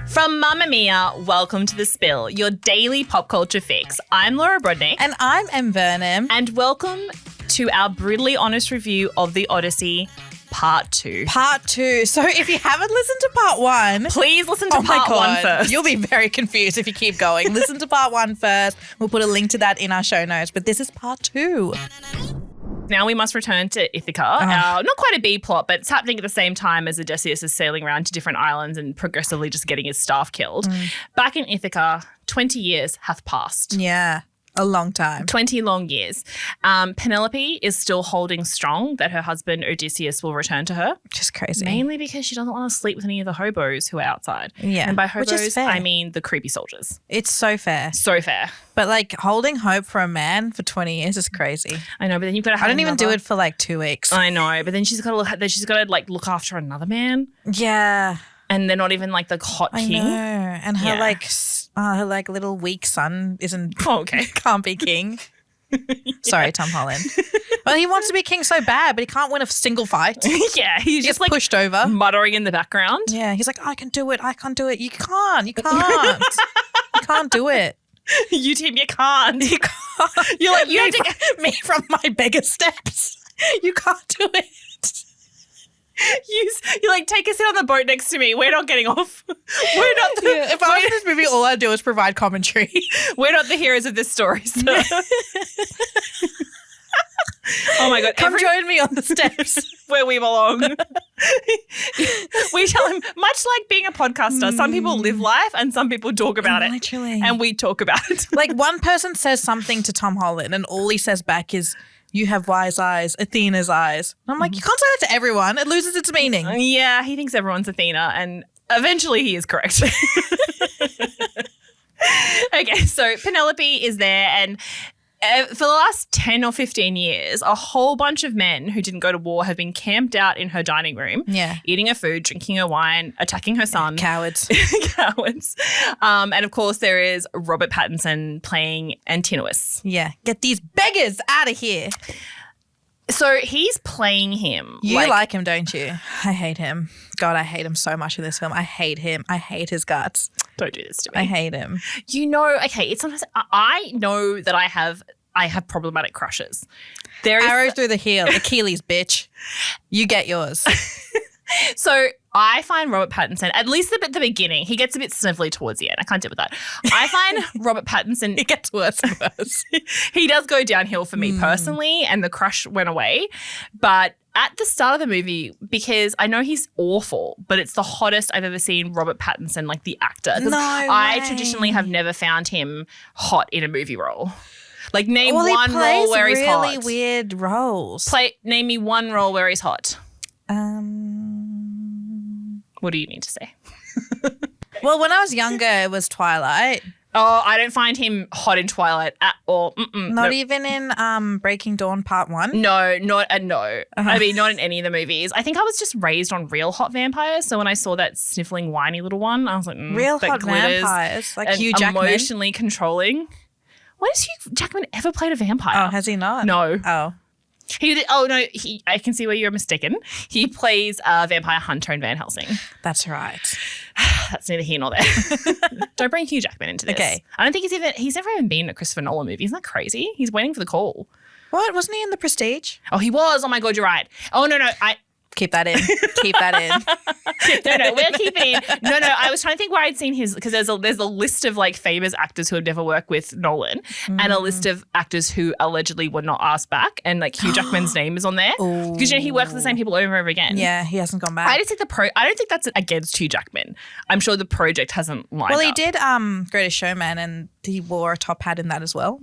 From Mamamia, welcome to The Spill, your daily pop culture fix. I'm Laura Brodnick. And I'm Em Burnham. And welcome to our brutally honest review of the Odyssey Part 2. Part 2. So if you haven't listened to Part 1... Please listen to Part 1 first. You'll be very confused if you keep going. Listen to Part 1 first. We'll put a link to that in our show notes. But this is Part 2. Now we must return to Ithaca. Not quite a B plot, but it's happening at the same time as Odysseus is sailing around to different islands and progressively just getting his staff killed. Back in Ithaca, 20 years hath passed. Yeah, a long time. 20 long years. Penelope is still holding strong that her husband Odysseus will return to her. Just crazy. Mainly because she doesn't want to sleep with any of the hobos who are outside. Yeah. And by which is hobos, fair. I mean the creepy soldiers. It's so fair. So fair. But like holding hope for a man for 20 years is crazy. I know, but then you've got to have I don't even do another- it for like 2 weeks. I know, but then she's got to look after another man. Yeah. And they're not even like the hot I king. know. And her her little weak son Oh, okay. can't be king. Sorry, Tom Holland. Well, he wants to be king so bad, but he can't win a single fight. Yeah, he's just like pushed over, muttering in the background. Yeah, he's like, I can do it. I can't do it. You can't. You can't do it. You team, you can't. You can't. You're like, you have to get me from my beggar steps. You can't do it. You like take a seat on the boat next to me. We're not getting off. We're not. If I was in this movie, all I do is provide commentary. We're not the heroes of this story. So. Oh my God! Come join me on the steps where we belong. We tell him, much like being a podcaster, some people live life and some people talk about it. Literally. And we talk about it. Like one person says something to Tom Holland and all he says back is, "You have wise eyes, Athena's eyes." And I'm like, you can't say that to everyone. It loses its meaning. Yeah, he thinks everyone's Athena, and eventually he is correct. Okay, so Penelope is there, and for the last 10 or 15 years, a whole bunch of men who didn't go to war have been camped out in her dining room, eating her food, drinking her wine, attacking her son. Cowards. Cowards. And of course, there is Robert Pattinson playing Antinous. Yeah. Get these beggars out of here. So he's playing him. You like him, don't you? I hate him. God, I hate him so much in this film. I hate him. I hate his guts. Don't do this to me. I hate him. You know, okay, it's sometimes I know that I have problematic crushes. There is arrow through the heel, Achilles, bitch. You get yours. So I find Robert Pattinson, at least at the beginning, he gets a bit snivelly towards the end. I can't deal with that. I find Robert Pattinson... It gets worse and worse. He does go downhill for me personally, and the crush went away. But at the start of the movie, because I know he's awful, but it's the hottest I've ever seen Robert Pattinson, like the actor. No I way. traditionally have never found him hot in a movie role. Like name well, one role where he's hot. He plays really weird roles. Name me one role where he's hot. What do you need to say? Well, when I was younger, it was Twilight. Oh, I don't find him hot in Twilight at all. Not even in Breaking Dawn Part 1? No, not no. I mean, not in any of the movies. I think I was just raised on real hot vampires. So when I saw that sniffling, whiny little one, I was like, real hot vampires, like Hugh Jackman. Emotionally controlling. When has Hugh Jackman ever played a vampire? Oh, has he not? No. Oh. I can see where you're mistaken. He plays a vampire hunter in Van Helsing. That's right. That's neither here nor there. Don't bring Hugh Jackman into this. Okay. I don't think he's never even been in a Christopher Nolan movie. Isn't that crazy? He's waiting for the call. What? Wasn't he in The Prestige? Oh, he was. Oh my God, you're right. Oh, no. Keep that in. Keep that in. No, we'll keep it in. No, I was trying to think where I'd seen his, because there's a list of like famous actors who have never worked with Nolan and a list of actors who allegedly were not asked back, and like Hugh Jackman's name is on there because he works with the same people over and over again. Yeah, he hasn't gone back. I don't think that's against Hugh Jackman. I'm sure the project hasn't lined up. Well, he did Greatest Showman, and he wore a top hat in that as well.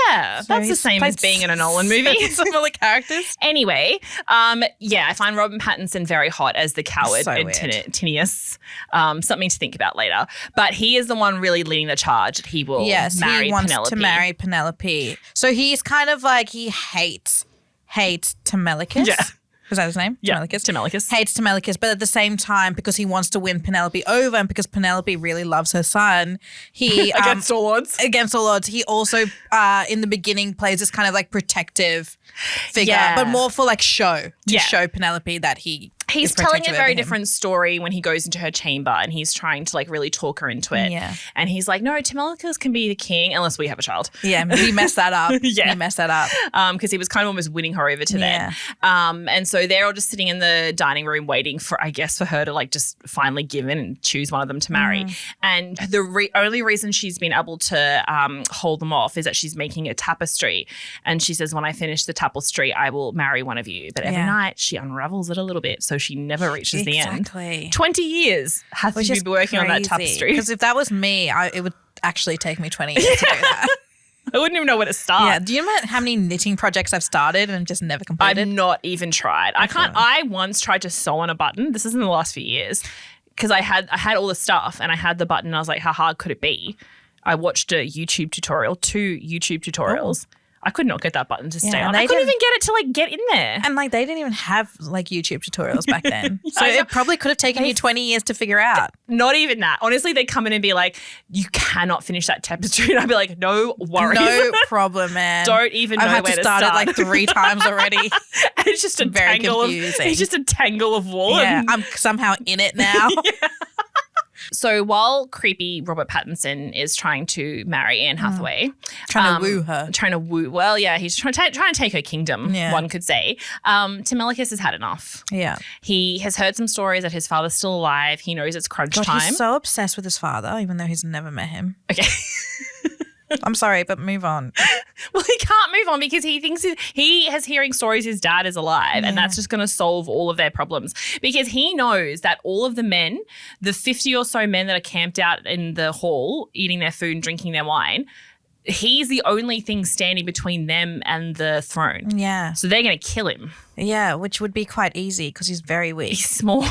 Yeah, so that's the same as being in a Nolan movie. Similar characters. Anyway, I find Robert Pattinson very hot as the coward and Antinous. Something to think about later. But he is the one really leading the charge that he will marry Penelope. He wants to marry Penelope. So he's kind of like, he hates Telemachus. Yeah. Is that his name? Yeah, Telemachus. Hates Telemachus, but at the same time, because he wants to win Penelope over and because Penelope really loves her son, he... Against all odds. Against all odds. He also, in the beginning, plays this kind of like protective figure, but more for like show. To show Penelope that he He's is telling a protective very over him. different story when he goes into her chamber and he's trying to like really talk her into it. Yeah. And he's like, no, Telemachus can be the king unless we have a child. Yeah, he messed that up. Yeah. He messed that up. Because he was kind of almost winning her over to Yeah. them. And so they're all just sitting in the dining room waiting for, I guess, for her to like just finally give in and choose one of them to marry. And the only reason she's been able to hold them off is that she's making a tapestry. And she says, when I finish the tapestry, I will marry one of you. But every night she unravels it a little bit. So she never reaches the end. Exactly. 20 years has to be working on that tapestry. Because if that was me, it would actually take me 20 years to do that. I wouldn't even know where to start. Yeah. Do you know how many knitting projects I've started and just never completed? I've not even tried. I once tried to sew on a button. This is in the last few years because I had all the stuff and I had the button and I was like, how hard could it be? I watched a YouTube tutorial, 2 YouTube tutorials. I could not get that button to stay on. I couldn't even get it to like get in there. And like they didn't even have like YouTube tutorials back then. So it probably could have taken you 20 years to figure out. Not even that. Honestly, they'd come in and be like, you cannot finish that tapestry. And I'd be like, no worries. No problem, man. Don't even know where to start. I've had to start it like 3 times already. And it's just a tangle confusing. It's just a tangle of wool. Yeah, I'm somehow in it now. So while creepy Robert Pattinson is trying to marry Anne Hathaway. Trying to woo her. Well, yeah, he's trying to take her kingdom, one could say. Telemachus has had enough. Yeah. He has heard some stories that his father's still alive. He knows it's crunch time. He's so obsessed with his father, even though he's never met him. Okay. I'm sorry, but move on. Well, he can't move on because he thinks he has hearing stories his dad is alive and that's just going to solve all of their problems because he knows that all of the men, the 50 or so men that are camped out in the hall eating their food and drinking their wine, he's the only thing standing between them and the throne. Yeah. So they're going to kill him. Yeah, which would be quite easy because he's very weak. He's small.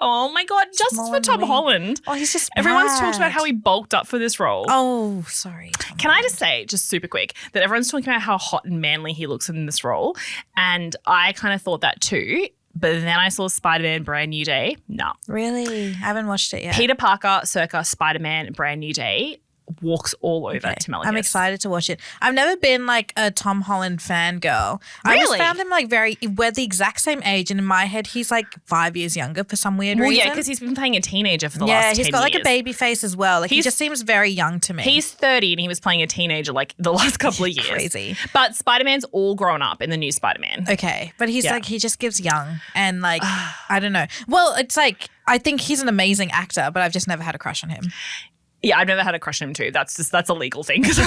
Oh my God, justice for Tom Holland. Oh, he's just Everyone's mad. talked about how he bulked up for this role. Oh, sorry. Can I just say, just super quick, that everyone's talking about how hot and manly he looks in this role. And I kind of thought that too. But then I saw Spider-Man Brand New Day. No. Really? I haven't watched it yet. Peter Parker circa Spider-Man Brand New Day walks all over Telemachus. I'm excited to watch it. I've never been like a Tom Holland fangirl. I Really? just found him like we're the exact same age, and in my head he's like 5 years younger for some weird reason. Yeah, because he's been playing a teenager for the last 10 years. Yeah, he's got like a baby face as well. Like he just seems very young to me. He's 30 and he was playing a teenager like the last couple of years. Crazy. But Spider-Man's all grown up in the new Spider-Man. Okay, but he's like he just gives young and like I don't know. Well, it's like I think he's an amazing actor, but I've just never had a crush on him. Yeah, I've never had a crush on him too. That's a legal thing because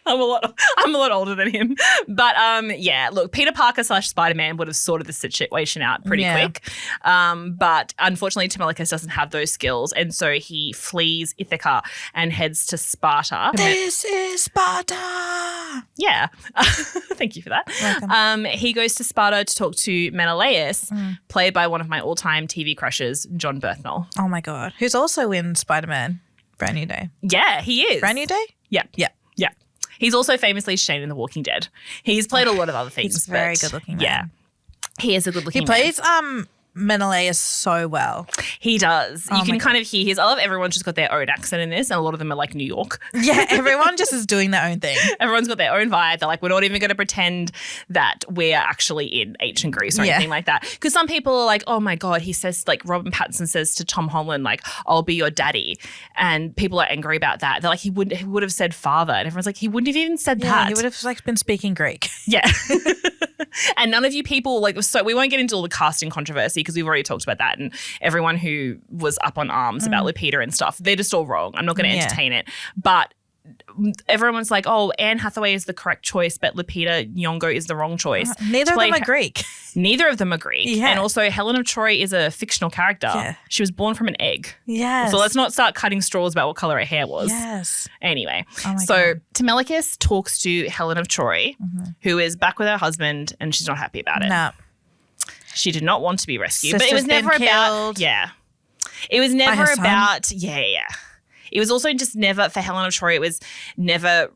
I'm a lot older than him. But yeah, look, Peter Parker / Spider-Man would have sorted the situation out pretty quick. But unfortunately, Telemachus doesn't have those skills, and so he flees Ithaca and heads to Sparta. This is Sparta. Yeah, thank you for that. Welcome. He goes to Sparta to talk to Menelaus, played by one of my all-time TV crushes, John Berthnell. Oh my God, who's also in Spider-Man Brand New Day. Yeah, he is. Brand New Day? Yeah. Yeah. Yeah. He's also famously Shane in The Walking Dead. He's played a lot of other things. He's a very good-looking man. Yeah. He is a good-looking man. He plays Menelaus so well. He does. Oh You can kind of hear I love everyone's just got their own accent in this, and a lot of them are like New York. Yeah, everyone just is doing their own thing. Everyone's got their own vibe. They're like, we're not even going to pretend that we're actually in ancient Greece or anything like that. Because some people are like, oh my God, he says, like Robert Pattinson says to Tom Holland, like, I'll be your daddy. And people are angry about that. They're like, he would have said father. And everyone's like, he wouldn't have even said that. He would have like been speaking Greek. Yeah. And none of you people, so we won't get into all the casting controversy because we've already talked about that, and everyone who was up on arms about Lupita and stuff, they're just all wrong. I'm not going to entertain it. But everyone's like, oh, Anne Hathaway is the correct choice, but Lupita Nyong'o is the wrong choice. Neither of them are Greek. Neither of them are Greek. Yeah. And also Helen of Troy is a fictional character. Yeah. She was born from an egg. Yes. So let's not start cutting straws about what color her hair was. Yes. Anyway, Oh my so God. Telemachus talks to Helen of Troy, who is back with her husband, and she's not happy about it. No. She did not want to be rescued, but it Sister's was never been about. killed. Yeah, it was never her son. about. Yeah. It was also just never for Helen of Troy. It was never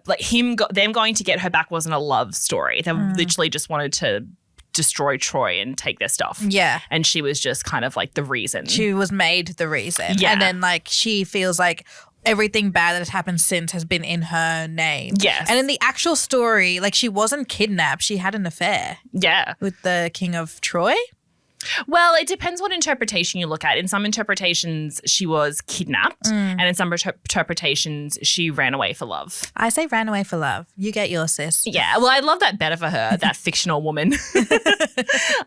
like them going to get her back wasn't a love story. They literally just wanted to destroy Troy and take their stuff. Yeah. And she was just kind of like the reason. She was made the reason. Yeah. And then like she feels like everything bad that has happened since has been in her name. Yes. And in the actual story, like she wasn't kidnapped. She had an affair Yeah. with the king of Troy. Well, it depends what interpretation you look at. In some interpretations, she was kidnapped, and in some interpretations, she ran away for love. I say ran away for love. You get yours, sis. Yeah, well, I'd love that better for her, that fictional woman.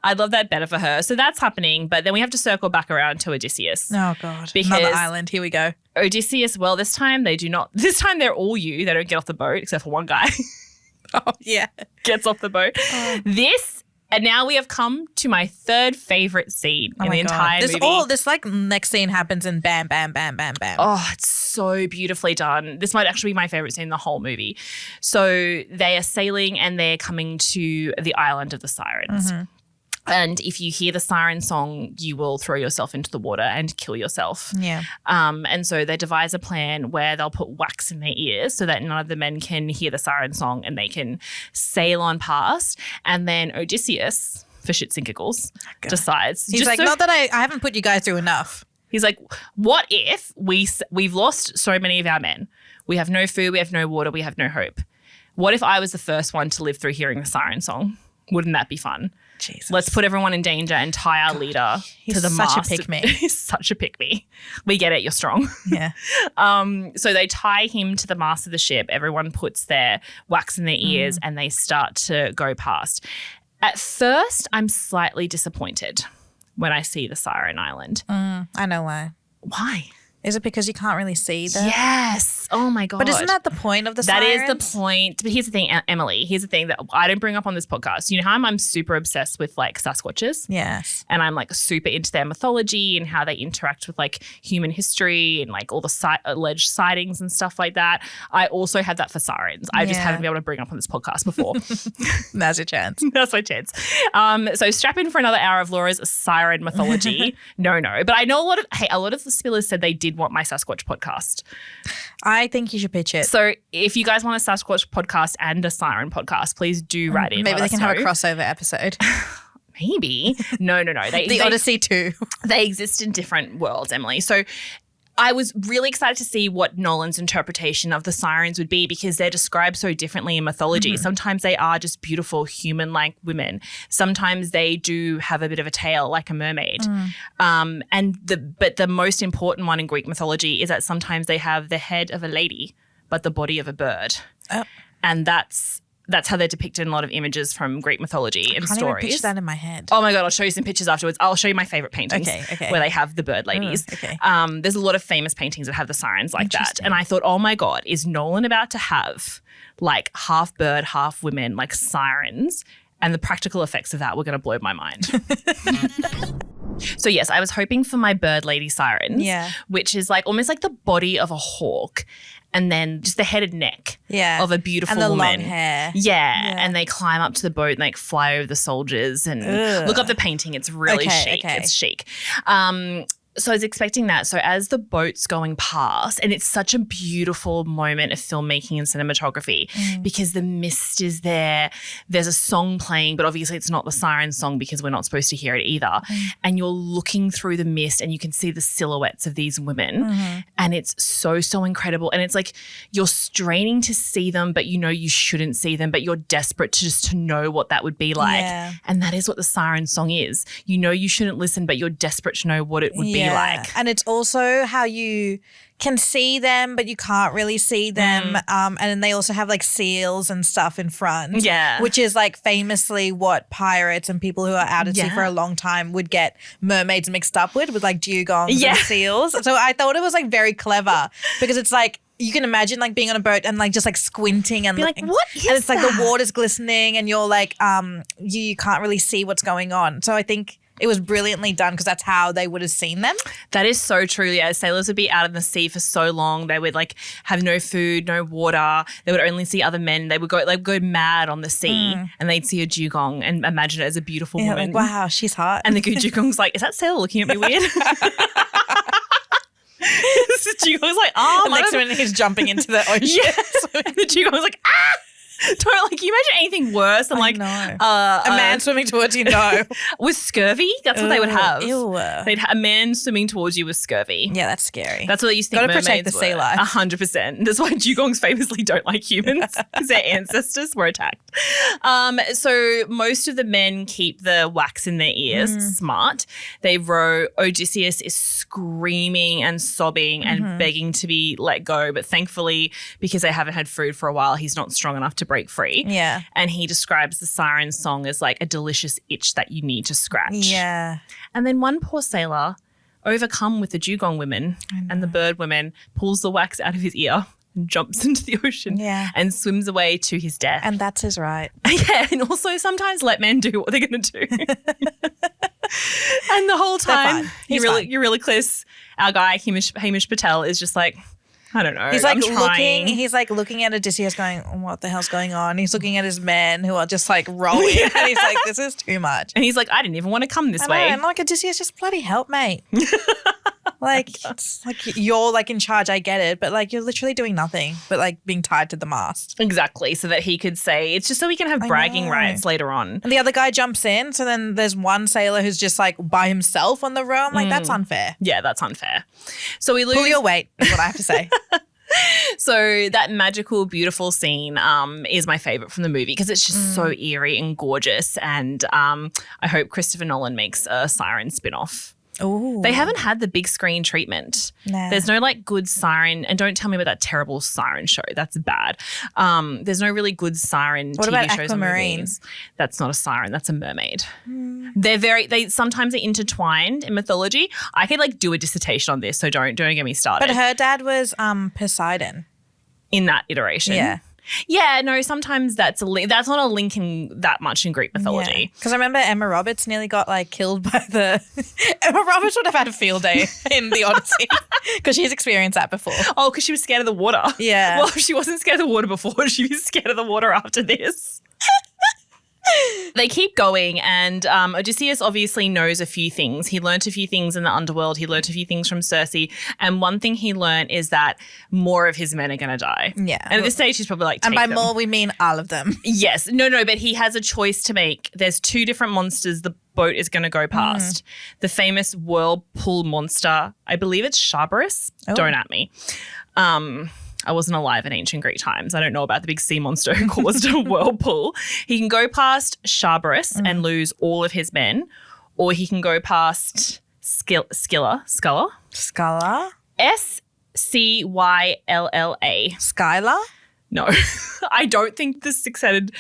I'd love that better for her. So that's happening, but then we have to circle back around to Odysseus. Oh, God. Because another island. Here we go. Odysseus, well, this time they do not. This time they're all you. They don't get off the boat, except for one guy. Oh, yeah. Gets off the boat. And now we have come to my third favorite scene in the entire movie. This like next scene happens in bam, bam, bam, bam, bam. Oh, it's so beautifully done. This might actually be my favorite scene in the whole movie. So they are sailing and they're coming to the island of the sirens. Mm-hmm. And if you hear the siren song, you will throw yourself into the water and kill yourself. Yeah. And so they devise a plan where they'll put wax in their ears so that none of the men can hear the siren song and they can sail on past. And then Odysseus, for shits and giggles, decides. He's like, not that I haven't put you guys through enough. He's like, what if we've lost so many of our men? We have no food, we have no water, we have no hope. What if I was the first one to live through hearing the siren song? Wouldn't that be fun? Jesus. Let's put everyone in danger and tie our leader to the mast. He's such a pick-me. He's such a pick-me. We get it. You're strong. Yeah. So they tie him to the mast of the ship. Everyone puts their wax in their ears and they start to go past. At first, I'm slightly disappointed when I see the Siren Island. I know why. Why? Is it because you can't really see them? Yes. Oh, my God. But isn't that the point of the That sirens? is the point. But here's the thing, Emily. Here's the thing that I don't bring up on this podcast. You know how I'm super obsessed with like Sasquatches? Yes. And I'm like super into their mythology and how they interact with like human history and like all the alleged sightings and stuff like that. I also have that for sirens. I just haven't been able to bring up on this podcast before. Now's your chance. That's my chance. So strap in for another hour of Laura's siren mythology. No. But I know a lot of the spillers said they did want my Sasquatch podcast. I think you should pitch it. So if you guys want a Sasquatch podcast and a siren podcast, please do write in. Maybe they can have a crossover episode. Maybe. No. The Odyssey 2. They exist in different worlds, Emily. So I was really excited to see what Nolan's interpretation of the sirens would be because they're described so differently in mythology. Mm-hmm. Sometimes they are just beautiful human-like women. Sometimes they do have a bit of a tail like a mermaid. But the most important one in Greek mythology is that sometimes they have the head of a lady but the body of a bird. Oh. And that's how they're depicted in a lot of images from Greek mythology and stories. I can't even picture that in my head. Oh my God, I'll show you some pictures afterwards. I'll show you my favorite paintings where they have the bird ladies. Okay. There's a lot of famous paintings that have the sirens like that. And I thought, oh my God, is Nolan about to have like half bird, half women, like sirens? And the practical effects of that were going to blow my mind. So yes, I was hoping for my bird lady sirens, which is like almost like the body of a hawk. And then just the head and neck of a beautiful woman. And the long hair. Yeah. And they climb up to the boat and like fly over the soldiers and look up the painting. It's really chic. Okay. It's chic. So I was expecting that. So as the boat's going past, and it's such a beautiful moment of filmmaking and cinematography because the mist is there. There's a song playing, but obviously it's not the siren song because we're not supposed to hear it either. And you're looking through the mist and you can see the silhouettes of these women. And it's so incredible. And it's like you're straining to see them, but you know you shouldn't see them, but you're desperate to know what that would be like. Yeah. And that is what the siren song is. You know you shouldn't listen, but you're desperate to know what it would be like. And it's also how you can see them, but you can't really see them. And then they also have like seals and stuff in front. Yeah. Which is like famously what pirates and people who are out at sea for a long time would get mermaids mixed up with like dugongs and seals. So I thought it was like very clever because it's like, you can imagine like being on a boat and like just like squinting and like, what is and it's that? Like the water's glistening and you're like, you can't really see what's going on. So I think it was brilliantly done because that's how they would have seen them. That is so true. Yeah, sailors would be out in the sea for so long. They would like have no food, no water. They would only see other men. They would go mad on the sea and they'd see a dugong and imagine it as a beautiful woman. Like, wow, she's hot. And the dugong's like, is that sailor looking at me weird? The dugong's like, the next minute he's jumping into the ocean. And the dugong's like, ah! Don't like, you imagine anything worse than like a man swimming towards you? No. With scurvy. That's what they would have. Ew. They'd a man swimming towards you with scurvy. Yeah, that's scary. That's what they used to think Gotta mermaids protect the sea life. 100%. That's why dugongs famously don't like humans because their ancestors were attacked. So most of the men keep the wax in their ears. Smart. They row. Odysseus is screaming and sobbing and begging to be let go, but thankfully, because they haven't had food for a while, he's not strong enough to break free. Yeah. And he describes the siren song as like a delicious itch that you need to scratch. Yeah. And then one poor sailor, overcome with the dugong women and the bird women, pulls the wax out of his ear and jumps into the ocean and swims away to his death. And that's his right. Yeah, and also sometimes let men do what they're going to do. And the whole time, Eurylochus, our guy, Hamish Patel, is just like, I don't know. He's like looking at Odysseus going, what the hell's going on? He's looking at his men who are just like rowing and he's like, this is too much. And he's like, I didn't even want to come this way. And like, Odysseus, just bloody help, mate. Like, it's like you're like in charge, I get it, but like you're literally doing nothing but like being tied to the mast. Exactly, so that he could say, it's just so he can have bragging rights later on. And the other guy jumps in, so then there's one sailor who's just like by himself on the row. I'm like, that's unfair. Yeah, that's unfair. So we lose. Pull your weight is what I have to say. So that magical, beautiful scene is my favorite from the movie because it's just so eerie and gorgeous. And I hope Christopher Nolan makes a siren spin-off. Ooh. They haven't had the big screen treatment. Nah. There's no like good siren, and don't tell me about that terrible siren show. That's bad. There's no really good siren what TV about shows Aquamarine? or movies. That's not a siren. That's a mermaid. They sometimes are intertwined in mythology. I could like do a dissertation on this, so don't get me started. But her dad was Poseidon in that iteration. Yeah. Yeah, no, sometimes that's that's not a link in that much in Greek mythology. Because I remember Emma Roberts nearly got like killed by the Emma Roberts would have had a field day in the Odyssey because she's experienced that before. Oh, because she was scared of the water. Yeah. Well, if she wasn't scared of the water before, she was scared of the water after this. They keep going, and Odysseus obviously knows a few things. He learnt a few things in the underworld. He learnt a few things from Circe. And one thing he learnt is that more of his men are going to die. Yeah. And at this stage, he's probably like, and by them. more, we mean all of them. Yes. No, but he has a choice to make. There's two different monsters the boat is going to go past. The famous whirlpool monster, I believe it's Cerberus. Oh. Don't at me. I wasn't alive in ancient Greek times. I don't know about the big sea monster who caused a whirlpool. He can go past Cerberus and lose all of his men, or he can go past Scylla. Scylla? Scylla. Skylar? No, I don't think the six-headed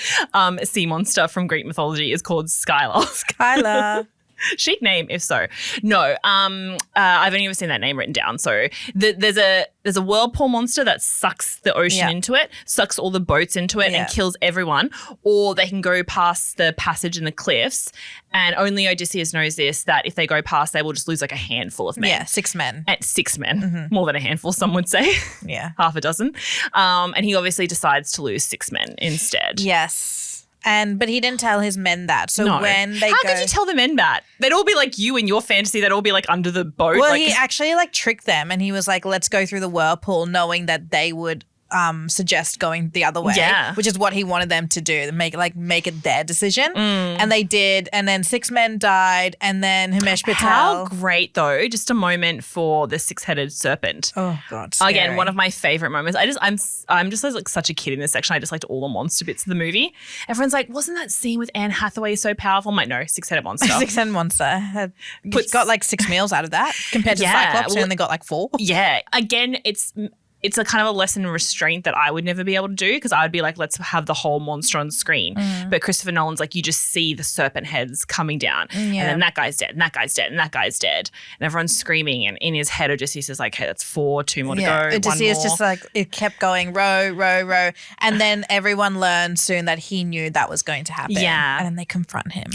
sea monster from Greek mythology is called Skylar. Skylar. Chic name, if so. No, I've only ever seen that name written down. So there's a whirlpool monster that sucks the ocean into it, sucks all the boats into it and kills everyone. Or they can go past the passage in the cliffs, and only Odysseus knows this, that if they go past, they will just lose like a handful of men. Yeah, 6 men. At 6 men. More than a handful, some would say. Yeah. Half a dozen. And he obviously decides to lose 6 men instead. Yes. But he didn't tell his men that. So when they How could you tell the men that? They'd all be like you in your fantasy. They'd all be like under the boat. Well, he actually like tricked them, and he was like, let's go through the whirlpool, knowing that they would suggest going the other way, which is what he wanted them to do, make it their decision. And they did, and then 6 men died, and then Hamish Patel. How great though, just a moment for the 6-headed serpent. Oh God, scary. Again, one of my favorite moments. I'm just like such a kid in this section. I just liked all the monster bits of the movie. Everyone's like, wasn't that scene with Anne Hathaway so powerful? I'm like, no, 6-headed monster. 6-headed monster. Got like 6 meals out of that compared to Cyclops, who only got like 4. Yeah. Again, it's a kind of a lesson in restraint that I would never be able to do, because I would be like, let's have the whole monster on screen. But Christopher Nolan's like, you just see the serpent heads coming down and then that guy's dead and that guy's dead and that guy's dead. And everyone's screaming, and in his head Odysseus is like, hey, that's 4, 2 more to go. Odysseus just like, it kept going, row, row, row. And then everyone learned soon that he knew that was going to happen. Yeah. And then they confront him.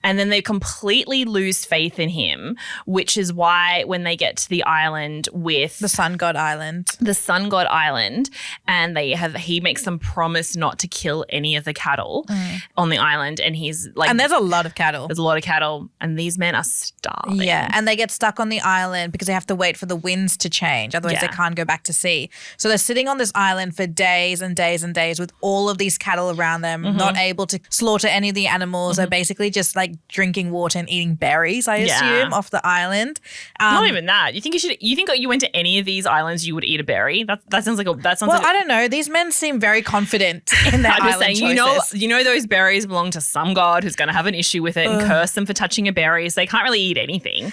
And then they completely lose faith in him, which is why when they get to the island with The Sun God Island. And he makes them promise not to kill any of the cattle on the island. And he's like, and there's a lot of cattle. There's a lot of cattle, and these men are starving. Yeah, and they get stuck on the island because they have to wait for the winds to change. Otherwise, they can't go back to sea. So they're sitting on this island for days and days and days with all of these cattle around them, not able to slaughter any of the animals. They're basically just like drinking water and eating berries, I assume, off the island. Not even that. You think you went to any of these islands, you would eat a berry? That sounds like I don't know. These men seem very confident in their island choices. You know those berries belong to some god who's going to have an issue with it and curse them for touching a berry, so they can't really eat anything.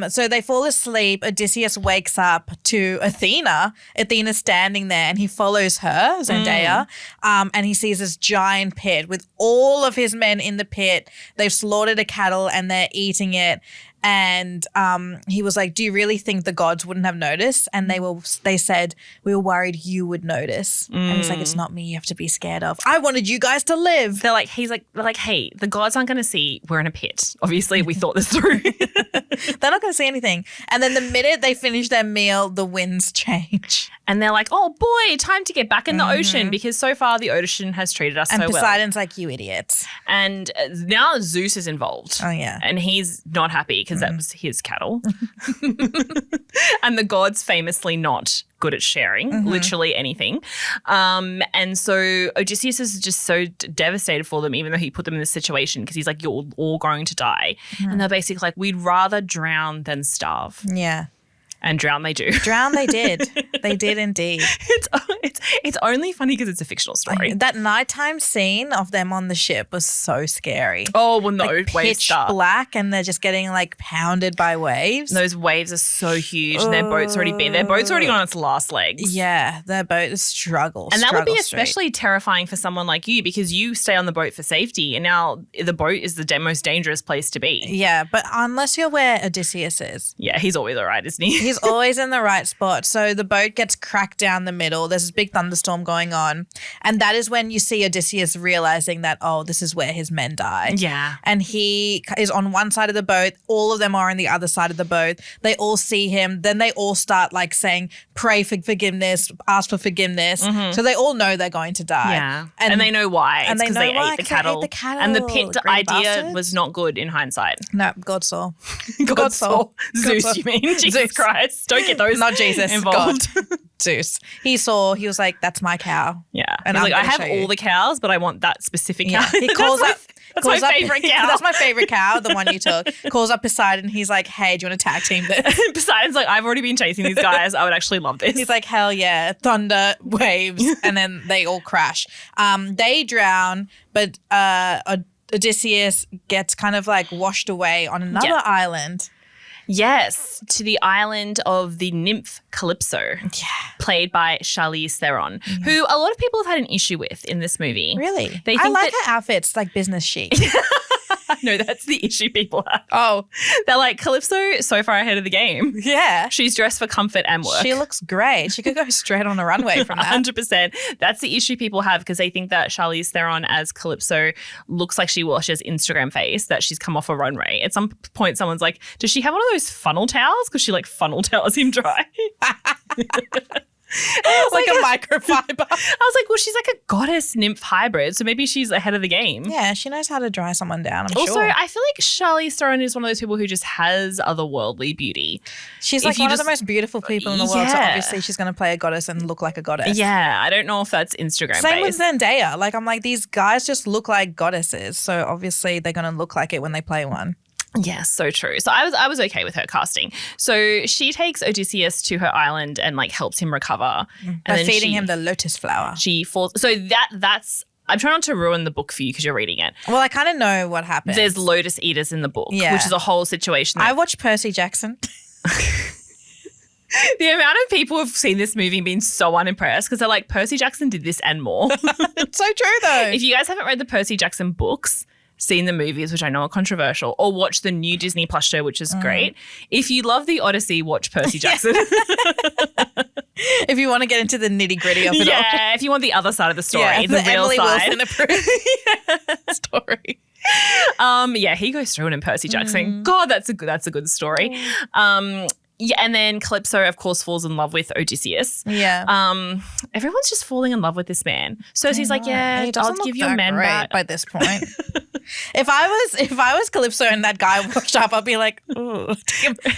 So they fall asleep. Odysseus wakes up to Athena. Athena's standing there and he follows her, Zendaya, and he sees this giant pit with all of his men in the pit. They've slaughtered a cattle and they're eating it. And he was like, do you really think the gods wouldn't have noticed? And they said, we were worried you would notice. And he's like, it's not me you have to be scared of. I wanted you guys to live. They're like, hey, the gods aren't going to see we're in a pit. Obviously, we thought this through. They're not going to see anything. And then the minute they finish their meal, the winds change. And they're like, oh boy, time to get back in the ocean because so far the ocean has treated us so well. And Poseidon's like, you idiots. And now Zeus is involved. Oh, yeah. And he's not happy because that was his cattle. And the gods famously not good at sharing literally anything. And so Odysseus is just so devastated for them, even though he put them in this situation because he's like, you're all going to die. And they're basically like, we'd rather drown than starve. Yeah. And drown they do. Drown they did. They did indeed. It's only funny because it's a fictional story. That nighttime scene of them on the ship was so scary. Oh, when the like waves start. Pitch black and they're just getting like pounded by waves. Those waves are so huge and their boat's already on its last legs. Yeah, their boat is struggle. And that would be especially terrifying for someone like you because you stay on the boat for safety and now the boat is the most dangerous place to be. Yeah, but unless you're where Odysseus is. Yeah, he's always all right, isn't he? He's always in the right spot. So the boat gets cracked down the middle. There's this big thunderstorm going on. And that is when you see Odysseus realizing that, oh, this is where his men die. Yeah. And he is on one side of the boat. All of them are on the other side of the boat. They all see him. Then they all start like saying, pray for forgiveness, ask for forgiveness. So they all know they're going to die. Yeah. And they know why. And it's because they ate the cattle. And the pit idea bastards. was not good in hindsight. No, God saw. God saw. Zeus, you mean? Jesus Christ. Don't get those not Jesus involved. God. Zeus. He was like, that's my cow. Yeah. And he's like, I have all the cows, but I want that specific cow. He calls up. That's my favorite cow. That's my favorite cow, the one you took. Calls up Poseidon. He's like, hey, do you want to tag team this? Poseidon's like, I've already been chasing these guys. I would actually love this. He's like, hell yeah. Thunder, waves, and then they all crash. They drown, but Odysseus gets kind of like washed away on another island. Yes, to the island of the nymph Calypso, played by Charlize Theron, who a lot of people have had an issue with in this movie. Really? They think I like her outfits, like business chic. No, that's the issue people have. Oh. They're like, Calypso so far ahead of the game. Yeah. She's dressed for comfort and work. She looks great. She could go straight on a runway from that. 100%. That's the issue people have because they think that Charlize Theron as Calypso looks like she washes Instagram face, that she's come off a runway. At some point, someone's like, does she have one of those funnel towels? Because she like funnel towels him dry. Like a microfiber. I was like, well, she's like a goddess nymph hybrid, so maybe she's ahead of the game. Yeah, she knows how to dry someone down, I'm also, sure. I feel like Charlize Theron is one of those people who just has otherworldly beauty. She's like one of the most beautiful people in the world, so obviously she's going to play a goddess and look like a goddess. Yeah, I don't know if that's Instagram Same based. with Zendaya. Like, I'm like, these guys just look like goddesses, so obviously they're going to look like it when they play one. Yeah, so true. So I was okay with her casting. So she takes Odysseus to her island and like helps him recover. By feeding him the lotus flower. She falls. So that's. I'm trying not to ruin the book for you because you're reading it. Well, I kind of know what happens. There's lotus eaters in the book, which is a whole situation. I watched Percy Jackson. The amount of people who've seen this movie and been so unimpressed because they're like, Percy Jackson did this and more. It's so true though. If you guys haven't read the Percy Jackson books, seen the movies, which I know are controversial, or watch the new Disney Plus show, which is great. If you love the Odyssey, watch Percy Jackson. If you want to get into the nitty gritty of it all. Yeah, if you want the other side of the story, the real Emily side. Wilson approved story. Yeah, he goes through it in Percy Jackson. God, that's a good story. Yeah, and then Calypso, of course, falls in love with Odysseus. Yeah. Everyone's just falling in love with this man. Circe's like, yeah, I'll give you a man back. By this point. If I was Calypso and that guy walked up, I'd be like, ooh,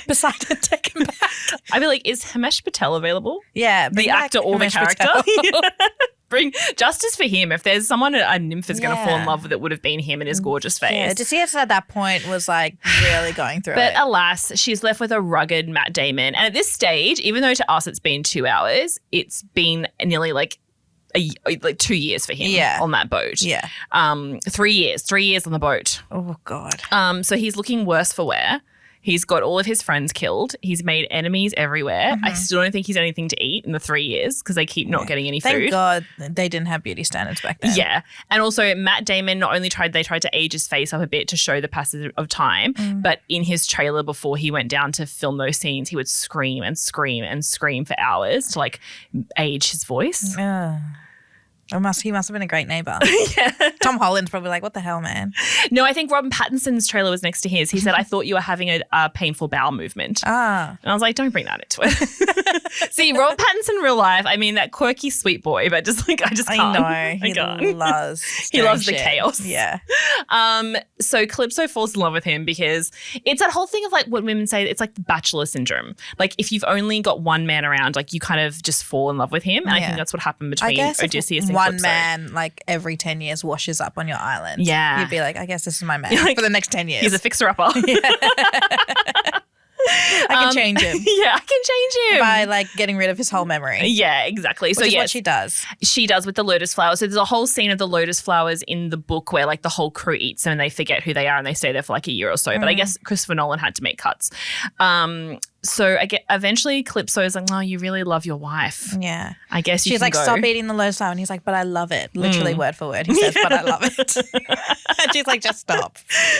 Poseidon, take him back. I'd be like, is Himesh Patel available? Yeah. The actor or the character? Bring justice for him. If there's someone a nymph is going to fall in love with, it would have been him and his gorgeous face. Yeah, Odysseus at that point was like really going through but it. alas, she's left with a rugged Matt Damon. And at this stage, even though to us it's been 2 hours, it's been nearly like 2 years for him on that boat. Yeah. 3 years. 3 years on the boat. Oh, God. So he's looking worse for wear. He's got all of his friends killed. He's made enemies everywhere. I still don't think he's anything to eat in the 3 years because they keep not getting any food. Thank God they didn't have beauty standards back then. Yeah. And also Matt Damon not only tried to age his face up a bit to show the passage of time, but in his trailer before he went down to film those scenes, he would scream and scream and scream for hours to like age his voice. He must have been a great neighbor. Tom Holland's probably like, what the hell, man? No, I think Robert Pattinson's trailer was next to his. He said, I thought you were having a painful bowel movement. And I was like, don't bring that into it. See, Robert Pattinson in real life, I mean, that quirky sweet boy, but just like, I just can't. I know. He loves the chaos. Yeah. So Calypso falls in love with him because it's that whole thing of like what women say, it's like the bachelor syndrome. Like if you've only got one man around, like you kind of just fall in love with him. And I think that's what happened between Odysseus and one Calypso. man like every 10 years washes up on your island. Yeah. You'd be like, I guess this is my man like, for the next 10 years. He's a fixer-upper. I can change him. Yeah, I can change him. By like getting rid of his whole memory. Yeah, exactly. Which is what she does. She does with the lotus flowers. So there's a whole scene of the lotus flowers in the book where like the whole crew eats them and they forget who they are and they stay there for like a year or so. But I guess Christopher Nolan had to make cuts. So eventually Calypso is like, oh, you really love your wife. Yeah. I guess she's like, stop eating the lotus flower. And he's like, but I love it. Literally word for word. He says, but I love it. And she's like, just stop.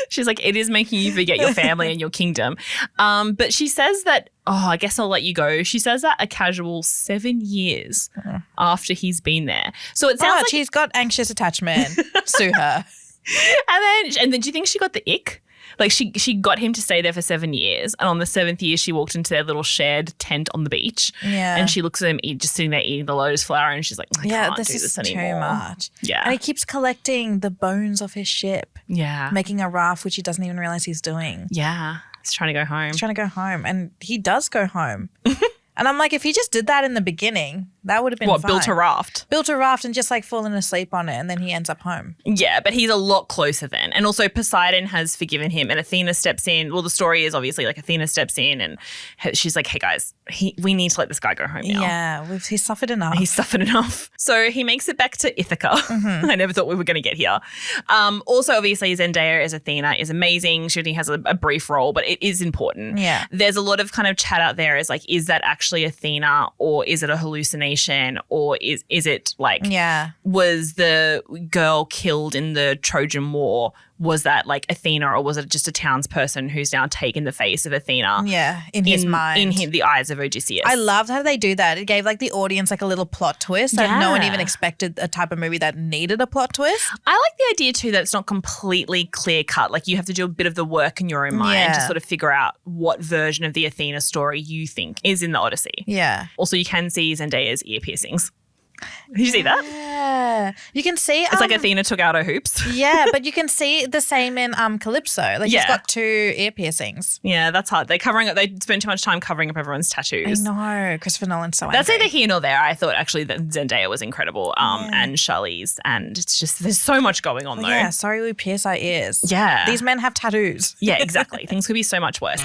She's like, it is making you forget your family and your kingdom. But she says that, I guess I'll let you go. She says that a casual 7 years after he's been there. So it sounds like she's got anxious attachment. Sue her. And then do you think she got the ick? Like she got him to stay there for 7 years, and on the 7th year she walked into their little shared tent on the beach. Yeah. And she looks at him just sitting there eating the lotus flower, and she's like, I can't do this anymore. Too much. Yeah. And he keeps collecting the bones of his ship. Yeah. Making a raft, which he doesn't even realize he's doing. Yeah. He's trying to go home. And he does go home. And I'm like, if he just did that in the beginning, that would have been fine. Built a raft? Built a raft and just like fallen asleep on it, and then he ends up home. Yeah, but he's a lot closer then. And also Poseidon has forgiven him, and Athena steps in. Well, the story is obviously like Athena steps in and she's like, hey guys, we need to let this guy go home now. Yeah, he's suffered enough. So he makes it back to Ithaca. I never thought we were going to get here. Also, obviously, Zendaya as Athena is amazing. She only has a brief role, but it is important. Yeah. There's a lot of kind of chat out there as like, is that actually Athena, or is it a hallucination, or is it like, was the girl killed in the Trojan War, was that like Athena, or was it just a townsperson who's now taken the face of Athena? Yeah, in his mind. In the eyes of Odysseus. I loved how they do that. It gave like the audience like a little plot twist that no one even expected, a type of movie that needed a plot twist. I like the idea too that it's not completely clear cut. Like you have to do a bit of the work in your own mind to sort of figure out what version of the Athena story you think is in the Odyssey. Yeah. Also, you can see Zendaya's ear piercings. Did you see that? Yeah. You can see. It's like Athena took out her hoops. Yeah, but you can see the same in Calypso. Like she's got 2 ear piercings. Yeah, that's hard. They spend too much time covering up everyone's tattoos. I know. Christopher Nolan's so angry. That's either here nor there. I thought actually that Zendaya was incredible and Charlize. And it's just, there's so much going on though. Yeah, sorry we pierce our ears. Yeah. These men have tattoos. Yeah, exactly. Things could be so much worse.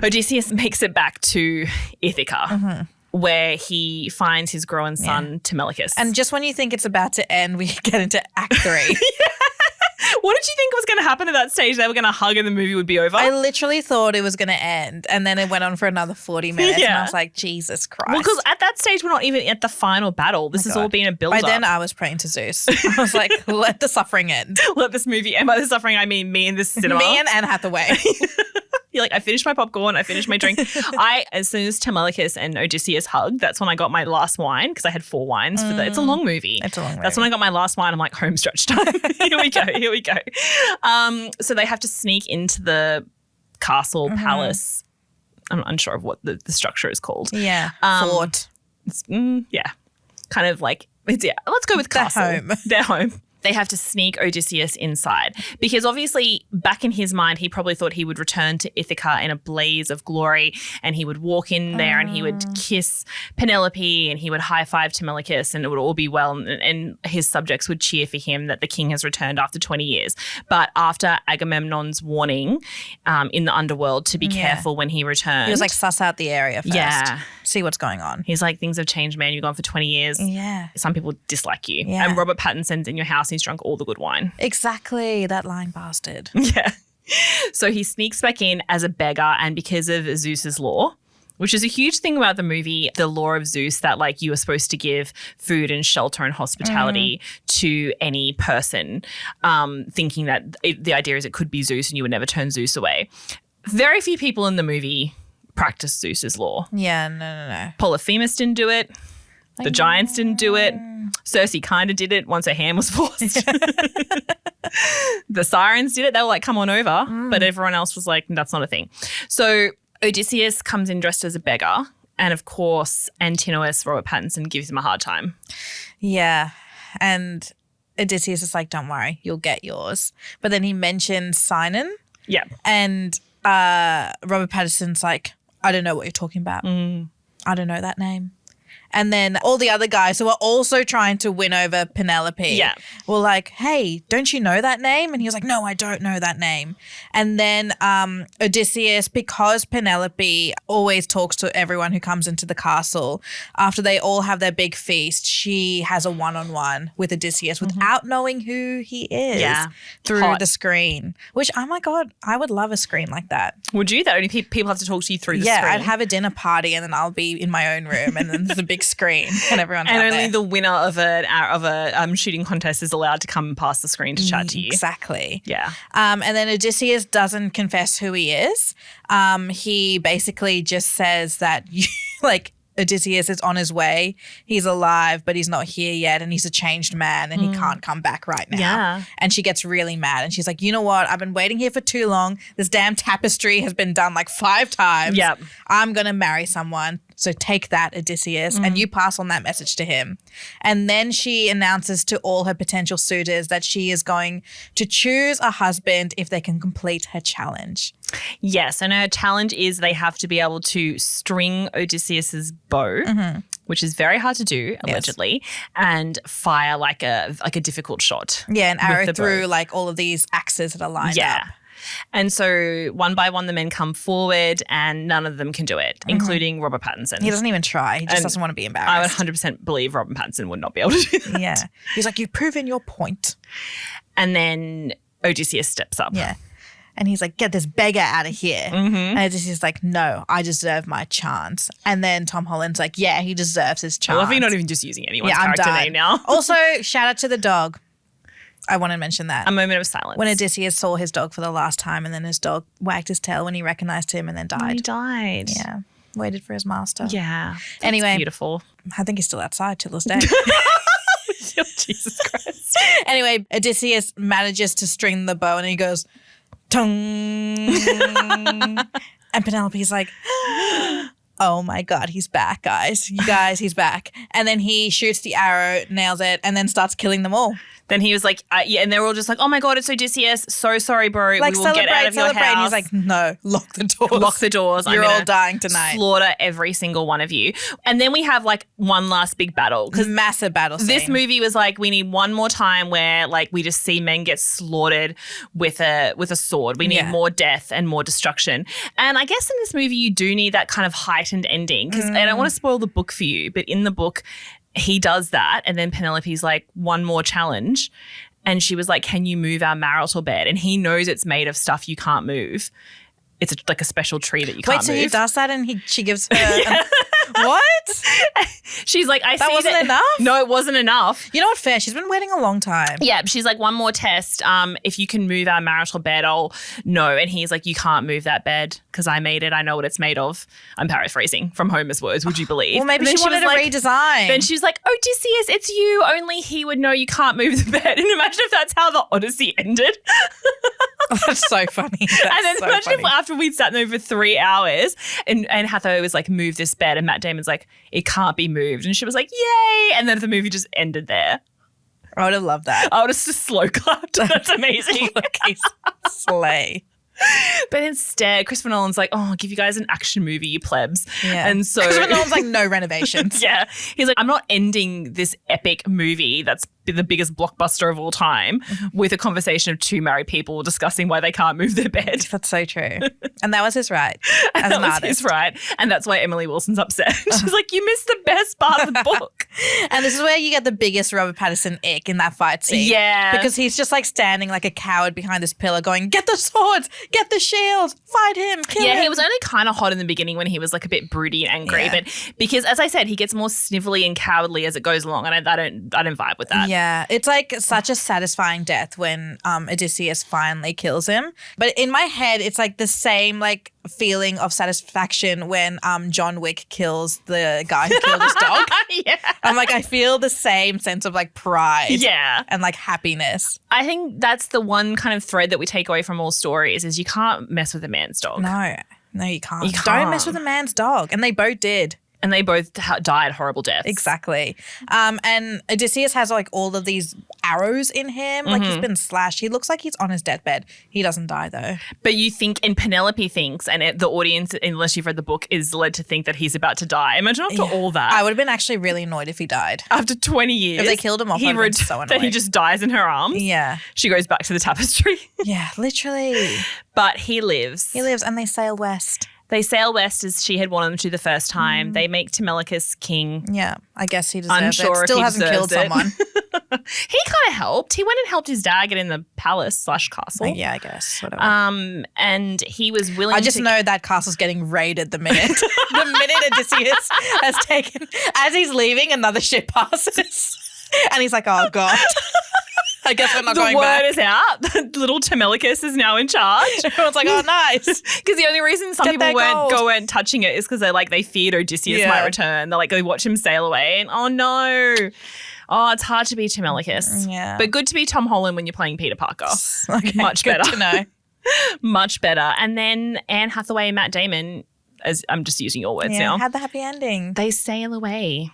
Odysseus makes it back to Ithaca. Where he finds his grown son, Telemachus. And just when you think it's about to end, we get into Act 3. What did you think was going to happen at that stage? They were going to hug and the movie would be over? I literally thought it was going to end, and then it went on for another 40 minutes, and I was like, Jesus Christ. Well, because at that stage, we're not even at the final battle. This has all been a build-up. By then, I was praying to Zeus. I was like, let the suffering end. Let this movie end. By the suffering, I mean me in this cinema. Me and Anne Hathaway. You're like, I finished my popcorn. I finished my drink. As soon as Telemachus and Odysseus hugged, that's when I got my last wine because I had 4 wines for it's a long movie. It's a long movie. That's when I got my last wine. I'm like, home stretch time. Here we go. So they have to sneak into the castle, palace. I'm unsure of what the structure is called. Yeah. Fort. Yeah. Kind of like, let's go with castle. Their home. They have to sneak Odysseus inside because obviously back in his mind, he probably thought he would return to Ithaca in a blaze of glory and he would walk in there and he would kiss Penelope and he would high five Telemachus and it would all be well and his subjects would cheer for him that the king has returned after 20 years. But after Agamemnon's warning in the underworld to be careful when he returned. He was like, suss out the area first. Yeah. See what's going on. He's like, things have changed, man. You've gone for 20 years. Yeah. Some people dislike you. Yeah. And Robert Pattinson's in your house. He's drunk all the good wine. Exactly. That lying bastard. Yeah. So he sneaks back in as a beggar and because of Zeus's law, which is a huge thing about the movie, the law of Zeus that like you are supposed to give food and shelter and hospitality to any person, thinking that the idea is it could be Zeus and you would never turn Zeus away. Very few people in the movie practice Zeus's law. Yeah, no. Polyphemus didn't do it. The giants didn't do it. Cersei kind of did it once her hand was forced. The sirens did it. They were like, come on over. But everyone else was like, that's not a thing. So Odysseus comes in dressed as a beggar. And of course, Antinous, Robert Pattinson, gives him a hard time. Yeah. And Odysseus is like, don't worry, you'll get yours. But then he mentions Sinon. Yeah. And Robert Pattinson's like, I don't know what you're talking about. I don't know that name. And then all the other guys who are also trying to win over Penelope were like, hey, don't you know that name? And he was like, no, I don't know that name. And then Odysseus, because Penelope always talks to everyone who comes into the castle, after they all have their big feast, she has a one-on-one with Odysseus without knowing who he is through the screen, which, oh my God, I would love a screen like that. Would you? That only people have to talk to you through the screen? Yeah, I'd have a dinner party and then I'll be in my own room and then there's a big screen and everyone's and out only there. The winner of a shooting contest is allowed to come past the screen to chat to you. Exactly. Yeah. And then Odysseus doesn't confess who he is. He basically just says that Odysseus is on his way. He's alive, but he's not here yet, and he's a changed man, and he can't come back right now. Yeah. And she gets really mad, and she's like, you know what? I've been waiting here for too long. This damn tapestry has been done like 5 times. Yep. I'm going to marry someone. So take that, Odysseus, and you pass on that message to him. And then she announces to all her potential suitors that she is going to choose a husband if they can complete her challenge. Yes, and her challenge is they have to be able to string Odysseus's bow, which is very hard to do, allegedly, and fire like a difficult shot. Yeah, an arrow through like all of these axes that are lined up. And so one by one the men come forward and none of them can do it, including Robert Pattinson. He doesn't even try. He just doesn't want to be embarrassed. I would 100% believe Robert Pattinson would not be able to do that. Yeah. He's like, you've proven your point. And then Odysseus steps up. Yeah. And he's like, get this beggar out of here. And Odysseus is like, no, I deserve my chance. And then Tom Holland's like, yeah, he deserves his chance. I love you're not even just using anyone's character name now. Also, shout out to the dog. I want to mention that. A moment of silence. When Odysseus saw his dog for the last time and then his dog wagged his tail when he recognized him and then died. He died. Yeah. Waited for his master. Yeah. Anyway. Beautiful. I think he's still outside till this day. Jesus Christ. Anyway, Odysseus manages to string the bow and he goes, tung. And Penelope's like, oh my God, he's back, guys. You guys, he's back. And then he shoots the arrow, nails it, and then starts killing them all. Then he was like, and they were all just like, oh my God, it's Odysseus. So sorry, bro. Like, we will get out of your house. And he's like, no, lock the doors. Lock the doors. You're all dying tonight. Slaughter every single one of you. And then we have like one last big battle. Massive battle scene. This movie was like, we need one more time where like we just see men get slaughtered with a sword. We need more death and more destruction. And I guess in this movie you do need that kind of heightened ending because I don't want to spoil the book for you, but in the book he does that and then Penelope's like, one more challenge. And she was like, can you move our marital bed? And he knows it's made of stuff you can't move. It's like a special tree that you can't move. Wait, so he does that and she gives her What? She's like, I see That wasn't enough? No, it wasn't enough. You know what? Fair. She's been waiting a long time. Yeah, she's like, one more test. If you can move our marital bed, I'll no. And he's like, you can't move that bed because I made it. I know what it's made of. I'm paraphrasing from Homer's words. Would you believe? Well, maybe she wanted to redesign. Then she's like, Odysseus, it's you. Only he would know you can't move the bed. And imagine if that's how the Odyssey ended. That's so funny. And then imagine if after we'd sat there for 3 hours and Hathaway was like, move this bed. And Matt Damon's like, it can't be moved. And she was like, yay. And then the movie just ended there. I would have loved that. I would have just slow clapped. That's amazing. Look, he's slay. But instead, Christopher Nolan's like, oh, I'll give you guys an action movie, you plebs. Yeah. And so Christopher Nolan's like, no renovations. Yeah. He's like, I'm not ending this epic movie that's the biggest blockbuster of all time with a conversation of two married people discussing why they can't move their bed. That's so true. And that was his right as an artist. His right. And that's why Emily Wilson's upset. She's like, you missed the best part of the book. And this is where you get the biggest Robert Pattinson ick in that fight scene. Yeah. Because he's just like standing like a coward behind this pillar going, get the swords, get the shields, fight him, kill him. Yeah, he was only kind of hot in the beginning when he was like a bit broody and angry. Yeah. But because, as I said, he gets more snivelly and cowardly as it goes along. And I don't vibe with that. Yeah, it's like such a satisfying death when Odysseus finally kills him. But in my head, it's like the same like feeling of satisfaction when John Wick kills the guy who killed his dog. Yeah. I'm like, I feel the same sense of like pride. Yeah. And like happiness. I think that's the one kind of thread that we take away from all stories is you can't mess with a man's dog. No, you can't. You can't. Don't mess with a man's dog. And they both did. And they both died horrible deaths. Exactly. And Odysseus has like all of these arrows in him. Like he's been slashed. He looks like he's on his deathbed. He doesn't die though. But you think, and Penelope thinks, and the audience, unless you've read the book, is led to think that he's about to die. Imagine after all that. I would have been actually really annoyed if he died. After 20 years. If they killed him off, I would have been so annoyed. That he just dies in her arms. Yeah. She goes back to the tapestry. Yeah, literally. But he lives. He lives and they sail west. They sail west as she had wanted them to the first time. They make Telemachus king. Yeah, I guess he deserves Unsure it. Still if he hasn't killed deserves it. someone. He kind of helped. He went and helped his dad get in the palace/castle. Yeah, I guess. Whatever. And he was willing I just know that castle's getting raided the minute. The minute Odysseus has taken, as he's leaving, another ship passes. And he's like, oh, God. I guess we're not going back. The word is out. Little Telemachus is now in charge. Everyone's like, oh, nice. Because the only reason some people weren't touching it is because they feared Odysseus might return. They're like, they watch him sail away and oh no. Oh, it's hard to be Telemachus. Yeah. But good to be Tom Holland when you're playing Peter Parker. Okay, Much better. Good to know. Much better. And then Anne Hathaway and Matt Damon, as I'm just using your words now. Had the happy ending. They sail away.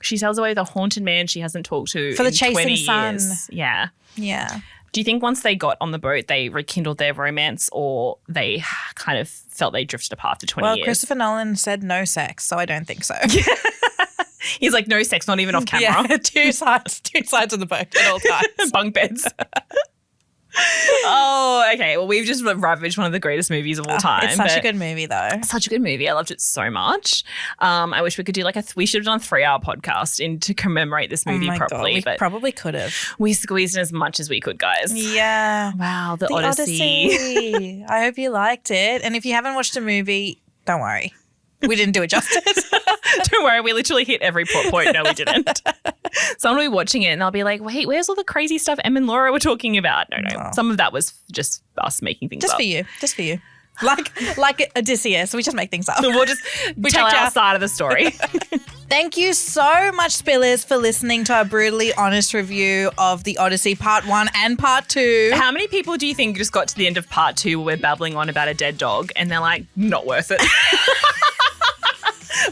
She sails away with a haunted man she hasn't talked to for the in chasing 20 sun. years. Yeah. Yeah. Do you think once they got on the boat, they rekindled their romance or they kind of felt they drifted apart after 20 years? Well, Christopher Nolan said no sex, so I don't think so. He's like, no sex, not even off camera. Yeah, two sides of the boat at all times. Bunk beds. Oh, okay. Well, we've just ravaged one of the greatest movies of all time. It's such a good movie, though. Such a good movie. I loved it so much. I wish we could do we should have done a 3-hour podcast to commemorate this movie properly. God, we probably could have. We squeezed in as much as we could, guys. Yeah. Wow, the Odyssey. I hope you liked it. And if you haven't watched a movie, don't worry. We didn't do it justice. Don't worry, we literally hit every plot point. No, we didn't. Someone will be watching it and they'll be like, wait, where's all the crazy stuff Em and Laura were talking about? No. Oh. Some of that was just us making things up. Just for you. Like Odysseus, we just make things up. We'll just tell our side of the story. Thank you so much, Spillers, for listening to our brutally honest review of the Odyssey Part 1 and Part 2. How many people do you think just got to the end of Part 2 where we're babbling on about a dead dog and they're like, not worth it?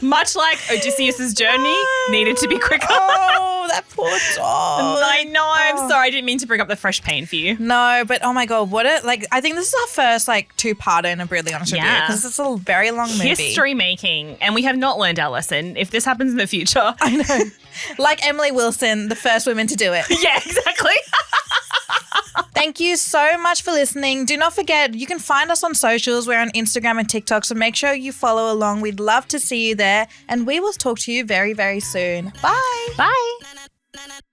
Much like Odysseus' journey needed to be quicker. Oh, that poor dog. I know. I'm sorry. I didn't mean to bring up the fresh pain for you. No, but oh my God, I think this is our first 2-parter in a brutally honest review because it's a very long movie. History making. And we have not learned our lesson. If this happens in the future. I know. Like Emily Wilson, the first women to do it. Yeah, exactly. Thank you so much for listening. Do not forget, you can find us on socials. We're on Instagram and TikTok, so make sure you follow along. We'd love to see you there, and we will talk to you very, very soon. Bye. Bye.